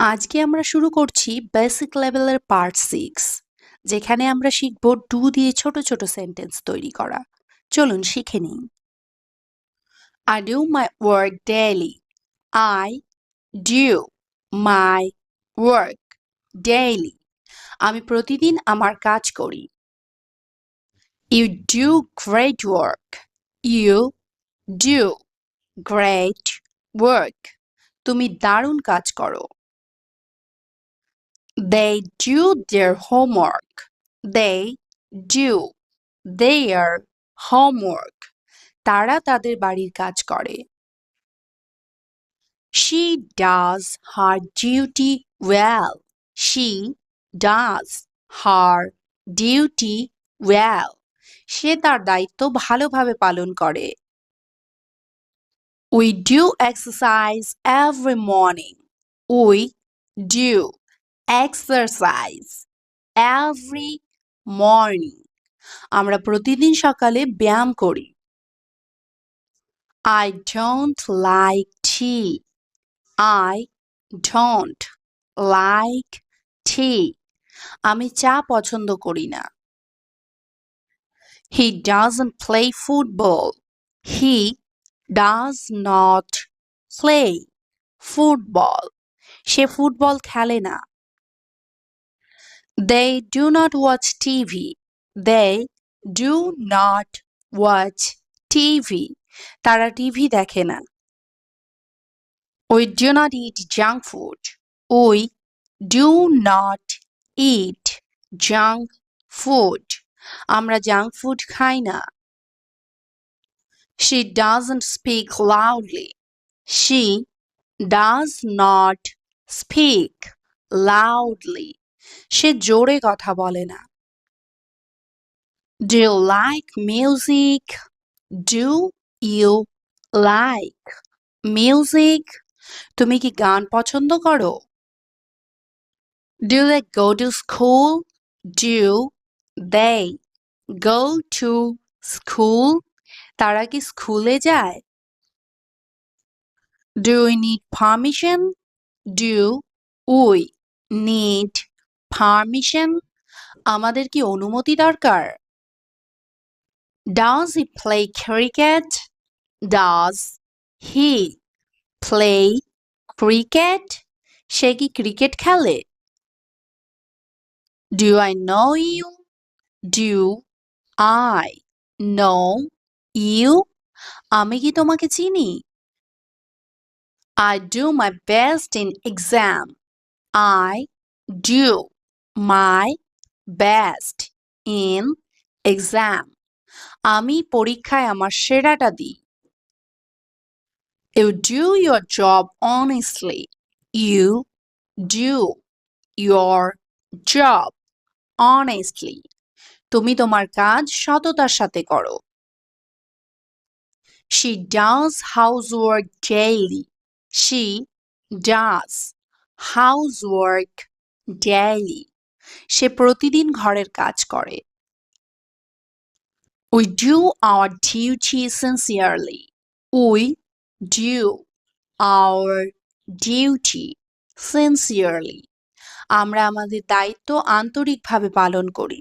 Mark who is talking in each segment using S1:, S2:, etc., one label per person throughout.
S1: আজকে আমরা শুরু করছি বেসিক লেভেলের পার্ট 6, যেখানে আমরা শিখব ডু দিয়ে ছোট ছোট সেন্টেন্স তৈরি করা। চলুন শিখে নিই। I do my work daily. I do my work daily. আমি প্রতিদিন আমার কাজ করি। You do great work. You do great work. তুমি দারুণ কাজ করো। They do their homework. They do their homework. তারা তাদের বাড়ির কাজ করে। She does her duty well. She does her duty well. সে তার দায়িত্ব ভালোভাবে পালন করে। We do exercise every morning. We do exercise every morning. আমরা প্রতিদিন সকালে ব্যায়াম করি। I don't like tea. I don't like tea. আমি চা পছন্দ করি না। He doesn't play football. He does not play football. Say football খেলে না। They do not watch TV. They do not watch TV. তারা টিভি দেখে না। We do not eat junk food. We do not eat junk food. আমরা junk food খাই না। She doesn't speak loudly. She does not speak loudly. সে জোরে কথা বলে না। Do you like music? Do you like music? তুমি কি গান পছন্দ করো? Do they go to school? Do they go to school? তারা কি স্কুলে যায়? Do we need permission? Do we need permission? আমাদের কি অনুমতি দরকার? Does he play cricket? Does he play cricket? সে কি ক্রিকেট খেলে? Do I know you? Do I know you? আমি কি তোমাকে চিনি? I do my best in exam. I do my best in exam. আমি পরীক্ষায় আমার সেরাটা দিই। You do your job honestly. You do your job honestly. তুমি তোমার কাজ সততার সাথে করো। She does housework daily. She does housework daily. সে প্রতিদিন ঘরের কাজ করে। We do our duty sincerely. We do our duty sincerely. আমরা আমাদের দায়িত্ব আন্তরিকভাবে পালন করি।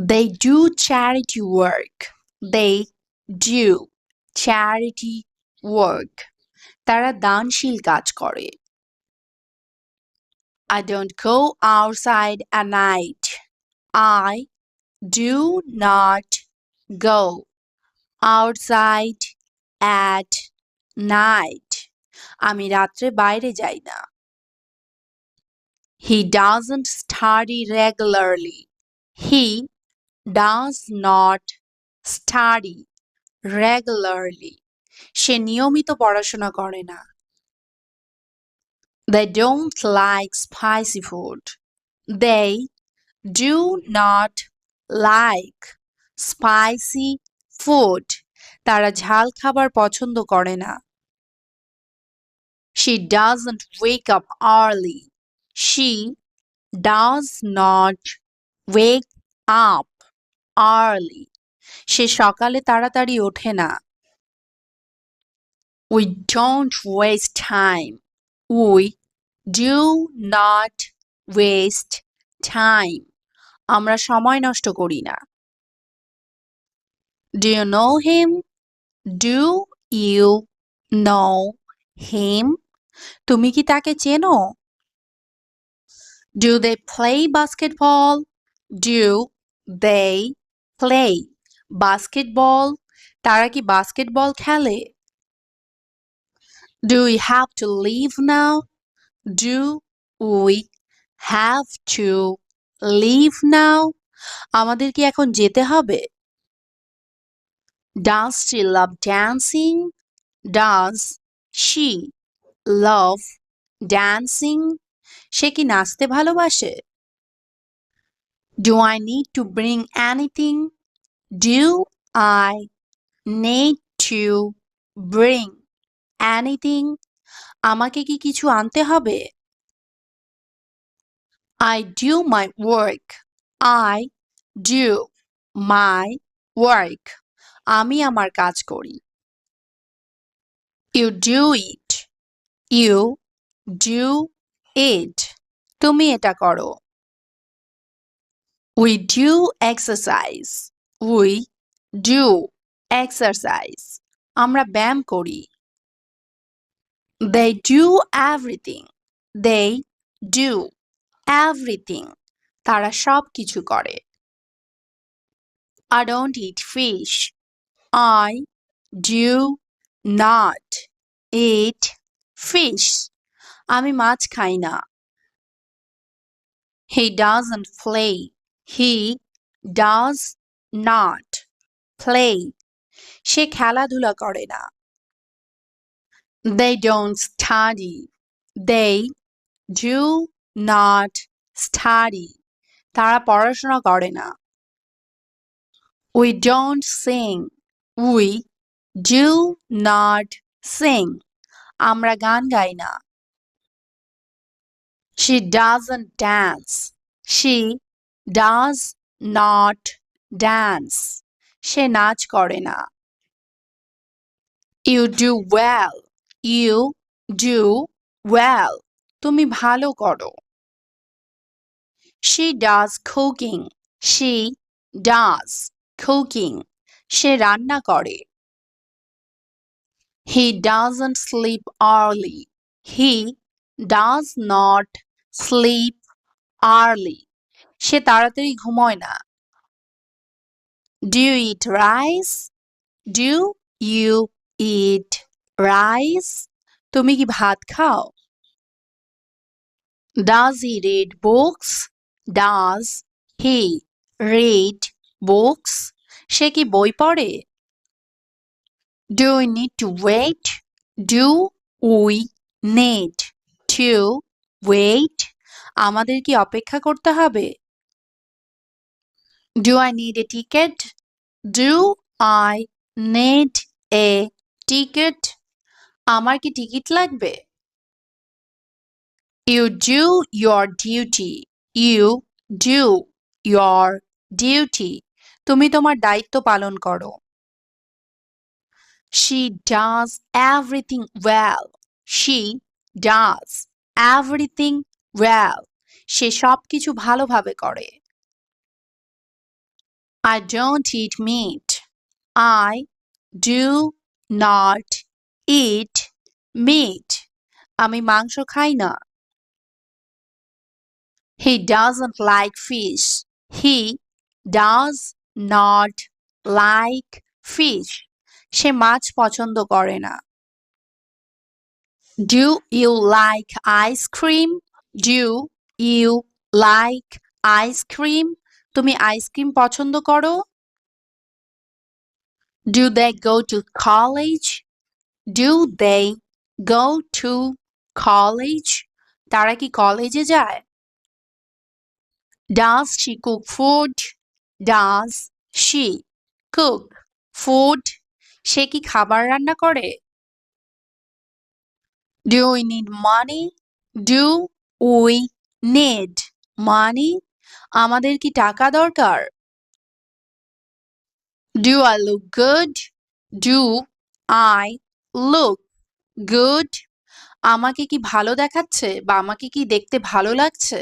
S1: They do charity work. They do charity work. তারা দানশীল কাজ করে। I don't go outside at night. I do not go outside at night. আমি রাত্রে বাইরে যাই না। He doesn't study regularly. He does not study regularly. সে নিয়মিত পড়াশোনা করে না। They don't like spicy food. They do not like spicy food. তারা ঝাল খাবার পছন্দ করে না। She doesn't wake up early. She does not wake up early. সে সকালে তাড়াতাড়ি ওঠে না। We don't waste time. We Do not waste time. আমরা সময় নষ্ট করি না। Do you know him? Do you know him? তুমি কি তাকে চেনো? Do they play basketball? Do they play basketball? তারা কি বাস্কেটবল খেলে? Do we have to leave now? Do we have to leave now? আমাদের কি এখন যেতে হবে? Does she love dancing? Does she love dancing? সে কি নাচতে ভালোবাসে? Do I need to bring anything? Do I need to bring anything? আমাকে কি কিছু আনতে হবে? I do my work. I do my work. আমি আমার কাজ করি। You do it. You do it. তুমি এটা করো। We do exercise. We do exercise. আমরা ব্যায়াম করি। They do everything. They do everything. তারা সব কিছু করে। I don't eat fish. I do not eat fish. আমি মাছ খাই না। He doesn't play. He does not play. সে খেলাধুলা করে না। They don't study. They do not study. তারা পড়াশোনা করে না। We don't sing. We do not sing. আমরা গান গাই না। She doesn't dance. She does not dance. সে নাচ করে না। You do well. You do well. তুমি ভালো করো। She does cooking. She does cooking. সে রান্না করে। He doesn't sleep early. He does not sleep early. সে তাড়াতাড়ি ঘুমোয় না। Do you eat rice? Do you eat rice? তুমি কি ভাত খাও? Does he read books? Does he read books? সে কি বই পড়ে? Do we need to wait? Do we need to wait? আমাদের কি অপেক্ষা করতে হবে? Do I need a ticket? Do I need a ticket? আমার কি টিকিট লাগবে? You do your duty. You do your duty. তুমি তোমার দায়িত্ব পালন করো। She does everything well. She does everything well. সে সবকিছু ভালোভাবে করে। I don't eat meat. I do not eat meat. আমি মাংস খাই না। He doesn't like fish. He does not like fish. সে মাছ পছন্দ করে না। Do you like ice cream? Do you like ice cream? তুমি আইসক্রিম পছন্দ করো? Do they go to college? Do they go to college? তারা কি কলেজে যায়? Does she cook food? Does she cook food? সে কি খাবার রান্না করে? Do we need money? Do we need money? আমাদের কি টাকা দরকার? Do I look good? Do I look good? আমাকে কি ভালো দেখাচ্ছে বা আমাকে কি দেখতে ভালো লাগছে?